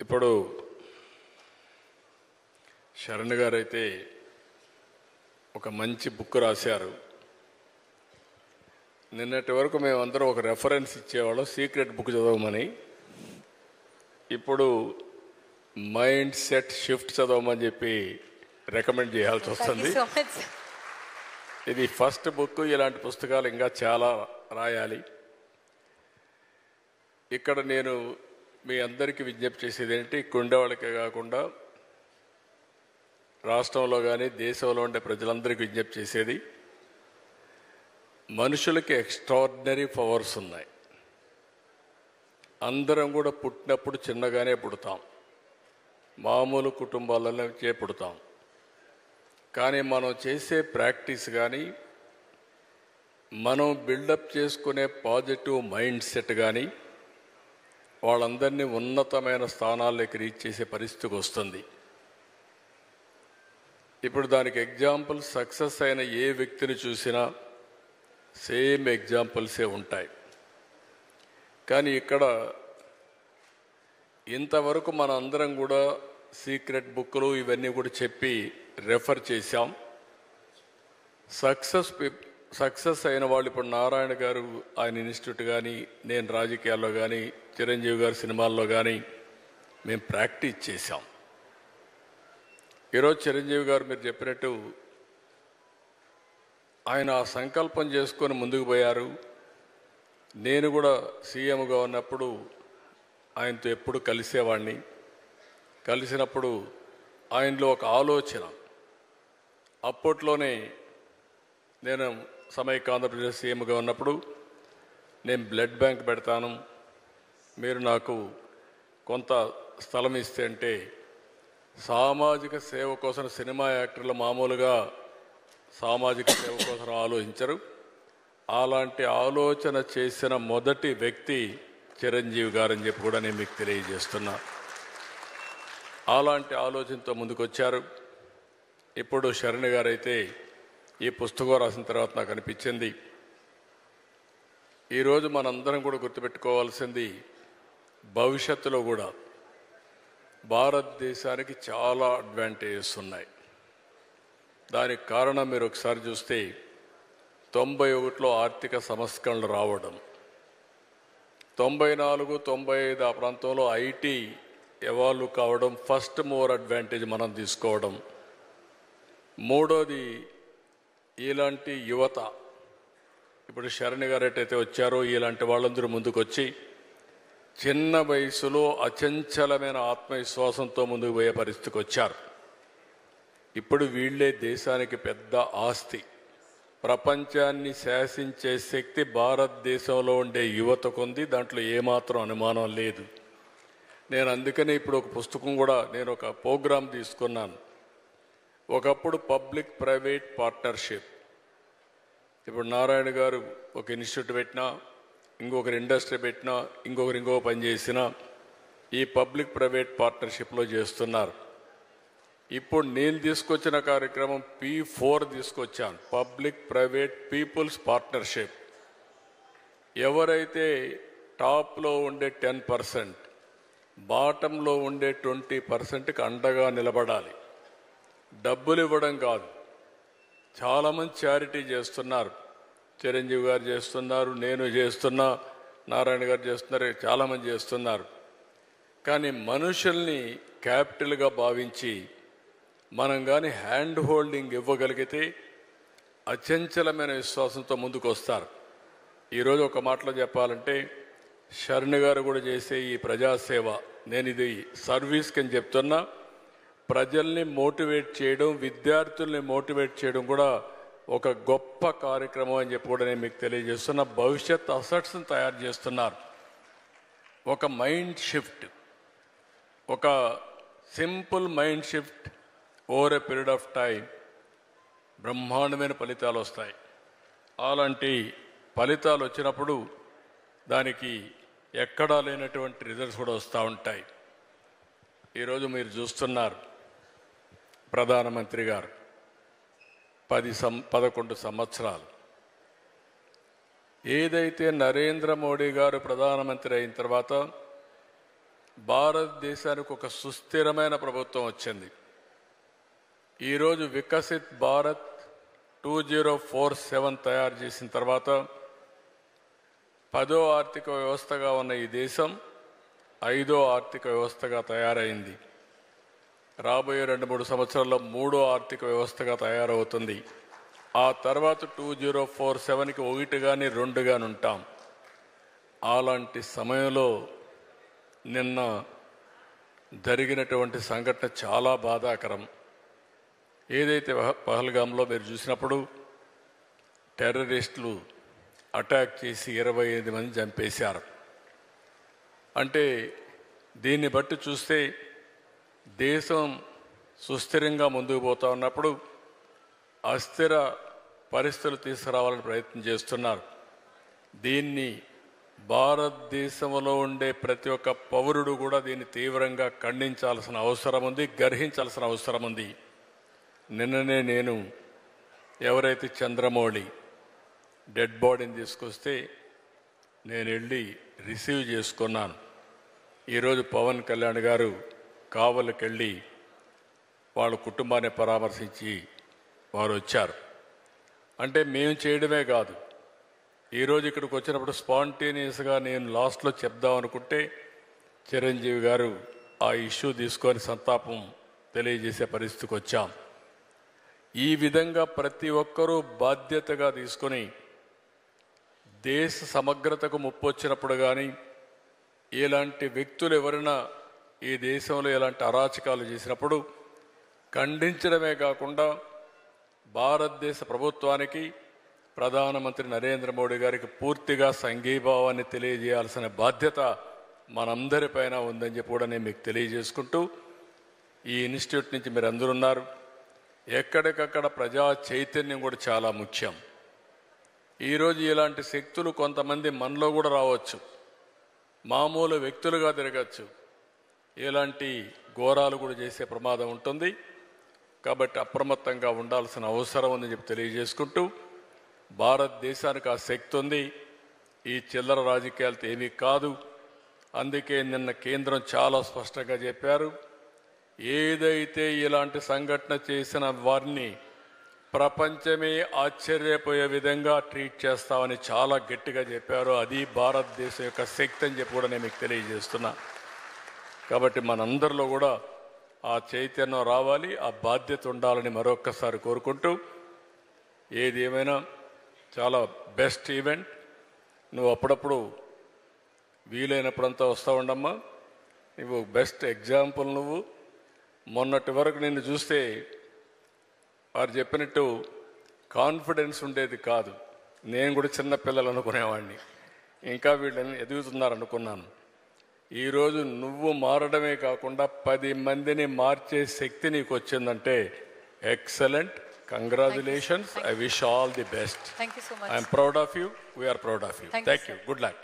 ఇప్పుడు శరణ్ గారు అయితే ఒక మంచి బుక్ రాశారు. నిన్నటి వరకు మేమందరం ఒక రెఫరెన్స్ ఇచ్చేవాళ్ళం సీక్రెట్ బుక్ చదవమని. ఇప్పుడు మైండ్ సెట్ షిఫ్ట్ చదవమని చెప్పి రికమెండ్ చేయాల్సి వస్తుంది. ఇది ఫస్ట్ బుక్. ఇలాంటి పుస్తకాలు ఇంకా చాలా రాయాలి. ఇక్కడ నేను మీ అందరికీ విజ్ఞప్తి చేసేది ఏంటి, ఇక్కడ ఉండేవాళ్ళకే కాకుండా రాష్ట్రంలో కానీ దేశంలో ఉండే ప్రజలందరికీ విజ్ఞప్తి చేసేది, మనుషులకి ఎక్స్ట్రాడినరీ పవర్స్ ఉన్నాయి. అందరం కూడా పుట్టినప్పుడు చిన్నగానే పుడతాం, మామూలు కుటుంబాలలోనే పుడతాం. కానీ మనం చేసే ప్రాక్టీస్ కానీ, మనం బిల్డప్ చేసుకునే పాజిటివ్ మైండ్ సెట్ కానీ వాళ్ళందరినీ ఉన్నతమైన స్థానాల్లోకి రీచ్ చేసే పరిస్థితికి వస్తుంది. ఇప్పుడు దానికి ఎగ్జాంపుల్ సక్సెస్ అయిన ఏ వ్యక్తిని చూసినా సేమ్ ఎగ్జాంపుల్సే ఉంటాయి. కానీ ఇక్కడ ఇంతవరకు మన అందరం కూడా సీక్రెట్ బుక్లు ఇవన్నీ కూడా చెప్పి రెఫర్ చేశాం. సక్సెస్ అయిన వాళ్ళు ఇప్పుడు నారాయణ గారు ఆయన ఇన్స్టిట్యూట్ కానీ, నేను రాజకీయాల్లో కానీ, చిరంజీవి గారి సినిమాల్లో కానీ మేము ప్రాక్టీస్ చేశాం. ఈరోజు చిరంజీవి గారు మీరు చెప్పినట్టు ఆయన ఆ సంకల్పం చేసుకొని ముందుకు పోయారు. నేను కూడా సీఎంగా ఉన్నప్పుడు ఆయనతో ఎప్పుడు కలిసేవాడిని. కలిసినప్పుడు ఆయనలో ఒక ఆలోచన, అప్పట్లోనే నేను సమైక్య ఆంధ్రప్రదేశ్ సీఎంగా ఉన్నప్పుడు నేను బ్లడ్ బ్యాంక్ పెడతాను, మీరు నాకు కొంత స్థలం ఇస్తే అంటే, సామాజిక సేవ కోసం సినిమా యాక్టర్లు మామూలుగా సామాజిక సేవ కోసం ఆలోచించరు. అలాంటి ఆలోచన చేసిన మొదటి వ్యక్తి చిరంజీవి గారని చెప్పి కూడా నేను మీకు తెలియజేస్తున్నా. అలాంటి ఆలోచనతో ముందుకొచ్చారు. ఇప్పుడు శరణ్ గారు అయితే ఈ పుస్తకం రాసిన తర్వాత నాకు అనిపించింది, ఈరోజు మనందరం కూడా గుర్తుపెట్టుకోవాల్సింది, భవిష్యత్తులో కూడా భారతదేశానికి చాలా అడ్వాంటేజెస్ ఉన్నాయి. దానికి కారణం మీరు ఒకసారి చూస్తే 91లో ఆర్థిక సంస్కరణలు రావడం, 94, 95 ఆ ప్రాంతంలో ఐటీ ఎవాల్వ్ కావడం, ఫస్ట్ మోర్ అడ్వాంటేజ్ మనం తీసుకోవడం. మూడోది ఇలాంటి యువత, ఇప్పుడు శరణ్ గారు ఎట్టయితే వచ్చారో ఇలాంటి వాళ్ళందరూ ముందుకొచ్చి చిన్న వయసులో అచంచలమైన ఆత్మవిశ్వాసంతో ముందుకు పోయే పరిస్థితికి వచ్చారు. ఇప్పుడు వీళ్లే దేశానికి పెద్ద ఆస్తి. ప్రపంచాన్ని శాసించే శక్తి భారతదేశంలో ఉండే యువతకు ఉంది, దాంట్లో ఏమాత్రం అనుమానం లేదు. నేను అందుకనే ఇప్పుడు ఒక పుస్తకం కూడా, నేను ఒక ప్రోగ్రాం తీసుకున్నాను. ఒకప్పుడు పబ్లిక్ ప్రైవేట్ పార్ట్నర్షిప్, ఇప్పుడు నారాయణ గారు ఒక ఇన్స్టిట్యూట్ పెట్టినా, ఇంకొకరు ఇండస్ట్రీ పెట్టినా, ఇంకొకరు ఇంకో పని చేసినా ఈ పబ్లిక్ ప్రైవేట్ పార్ట్నర్షిప్లో చేస్తున్నారు. ఇప్పుడు నేను తీసుకొచ్చిన కార్యక్రమం P4 తీసుకొచ్చాను, పబ్లిక్ ప్రైవేట్ పీపుల్స్ పార్ట్నర్షిప్. ఎవరైతే టాప్లో ఉండే 10%, బాటంలో ఉండే 20%కి అండగా నిలబడాలి. డబ్బులు ఇవ్వడం కాదు. చాలామంది చారిటీ చేస్తున్నారు, చిరంజీవి గారు చేస్తున్నారు, నేను చేస్తున్నా, నారాయణ గారు చేస్తున్నారు, చాలామంది చేస్తున్నారు. కానీ మనుషుల్ని క్యాపిటల్గా భావించి మనం కానీ హ్యాండ్ హోల్డింగ్ ఇవ్వగలిగితే అచంచలమైన విశ్వాసంతో ముందుకు వస్తారు. ఈరోజు ఒక మాటలో చెప్పాలంటే, శరణ్ గారు కూడా చేసే ఈ ప్రజాసేవ, నేను ఇది సర్వీస్కి అని చెప్తున్నా, ప్రజల్ని మోటివేట్ చేయడం, విద్యార్థుల్ని మోటివేట్ చేయడం కూడా ఒక గొప్ప కార్యక్రమం అని చెప్పి కూడా నేను మీకు తెలియజేస్తున్నా. భవిష్యత్ అసెట్స్ని తయారు చేస్తున్నారు. ఒక మైండ్ షిఫ్ట్, ఒక simple mind shift over a period of time బ్రహ్మాండమైన ఫలితాలు వస్తాయి. అలాంటి ఫలితాలు వచ్చినప్పుడు దానికి ఎక్కడా లేనటువంటి రిజల్ట్స్ కూడా వస్తూ ఉంటాయి. ఈరోజు మీరు చూస్తున్నారు, ప్రధానమంత్రి గారు 11 సంవత్సరాలు ఏదైతే నరేంద్ర మోడీ గారు ప్రధానమంత్రి అయిన తర్వాత భారతదేశానికి ఒక సుస్థిరమైన ప్రభుత్వం వచ్చింది. ఈరోజు వికసిత్ భారత్ 2047 తయారు చేసిన తర్వాత 10వ ఆర్థిక వ్యవస్థగా ఉన్న ఈ దేశం 5వ ఆర్థిక వ్యవస్థగా తయారైంది. రాబోయే 2-3 సంవత్సరాల్లో 3వ ఆర్థిక వ్యవస్థగా తయారవుతుంది. ఆ తర్వాత 2047కి 1 కానీ 2 కానీ ఉంటాం. అలాంటి సమయంలో నిన్న జరిగినటువంటి సంఘటన చాలా బాధాకరం. ఏదైతే పహల్గామ్లో మీరు చూసినప్పుడు టెర్రరిస్టులు అటాక్ చేసి 25 మంది చంపేశారు. అంటే దీన్ని బట్టి చూస్తే దేశం సుస్థిరంగా ముందుకు పోతా ఉన్నప్పుడు అస్థిర పరిస్థితులు తీసుకురావాలని ప్రయత్నం చేస్తున్నారు. దీన్ని భారతదేశంలో ఉండే ప్రతి ఒక్క పౌరుడు కూడా దీన్ని తీవ్రంగా ఖండించాల్సిన అవసరం ఉంది, గర్హించాల్సిన అవసరం ఉంది. నిన్ననే నేను ఎవరైతే చంద్రమౌళి డెడ్ బాడీని తీసుకొస్తే నేను వెళ్ళి రిసీవ్ చేసుకున్నాను. ఈరోజు పవన్ కళ్యాణ్ గారు కావలికి వెళ్ళి వాళ్ళ కుటుంబాన్ని పరామర్శించి వారు వచ్చారు. అంటే మేము చేయడమే కాదు, ఈరోజు ఇక్కడికి వచ్చినప్పుడు స్పాంటేనియస్గా నేను లాస్ట్లో చెప్దాం అనుకుంటే చిరంజీవి గారు ఆ ఇష్యూ తీసుకొని సంతాపం తెలియజేసే పరిస్థితికి వచ్చాం. ఈ విధంగా ప్రతి ఒక్కరూ బాధ్యతగా తీసుకొని దేశ సమగ్రతకు ముప్పు వచ్చినప్పుడు కానీ ఇలాంటి వ్యక్తులు ఎవరైనా ఈ దేశంలో ఇలాంటి అరాచకాలు చేసినప్పుడు ఖండించడమే కాకుండా భారతదేశ ప్రభుత్వానికి ప్రధానమంత్రి నరేంద్ర మోడీ గారికి పూర్తిగా సంఘీభావాన్ని తెలియజేయాల్సిన బాధ్యత మనందరిపైన ఉందని చెప్పి కూడా నేను మీకు తెలియజేసుకుంటూ, ఈ ఇన్స్టిట్యూట్ నుంచి మీరు అందరూ ఉన్నారు. ఎక్కడికక్కడ ప్రజా చైతన్యం కూడా చాలా ముఖ్యం. ఈరోజు ఇలాంటి శక్తులు కొంతమంది మనలో కూడా రావచ్చు, మామూలు వ్యక్తులుగా తిరగచ్చు, ఇలాంటి ఘోరాలు కూడా చేసే ప్రమాదం ఉంటుంది. కాబట్టి అప్రమత్తంగా ఉండాల్సిన అవసరం ఉందని చెప్పి తెలియజేసుకుంటూ, భారతదేశానికి ఆ శక్తి ఉంది, ఈ చిల్లర రాజకీయాలతో ఏమీ కాదు. అందుకే నిన్న కేంద్రం చాలా స్పష్టంగా చెప్పారు, ఏదైతే ఇలాంటి సంఘటన చేసిన వారిని ప్రపంచమే ఆశ్చర్యపోయే విధంగా ట్రీట్ చేస్తామని చాలా గట్టిగా చెప్పారు. అది భారతదేశం యొక్క శక్తి అని చెప్పి కూడా నేను మీకు తెలియజేస్తున్నా. కాబట్టి మనందరిలో కూడా ఆ చైతన్యం రావాలి, ఆ బాధ్యత ఉండాలని మరొక్కసారి కోరుకుంటూ, ఏది ఏమైనా చాలా బెస్ట్ ఈవెంట్. నువ్వు అప్పుడప్పుడు వీలైనప్పుడంతా వస్తూ ఉండమ్మా. నువ్వు బెస్ట్ ఎగ్జాంపుల్. నువ్వు మొన్నటి వరకు నిన్ను చూస్తే వారు చెప్పినట్టు కాన్ఫిడెన్స్ ఉండేది కాదు. నేను కూడా చిన్నపిల్లలు అనుకునేవాడిని, ఇంకా వీళ్ళని ఎదుగుతున్నారు అనుకున్నాను. ఈరోజు నువ్వు మారడమే కాకుండా 10 మందిని మార్చే శక్తి నీకు వచ్చిందంటే excellent. Congratulations. I wish all the best. Thank you so much. I am proud of you. We are proud of you. Thank you. Good luck.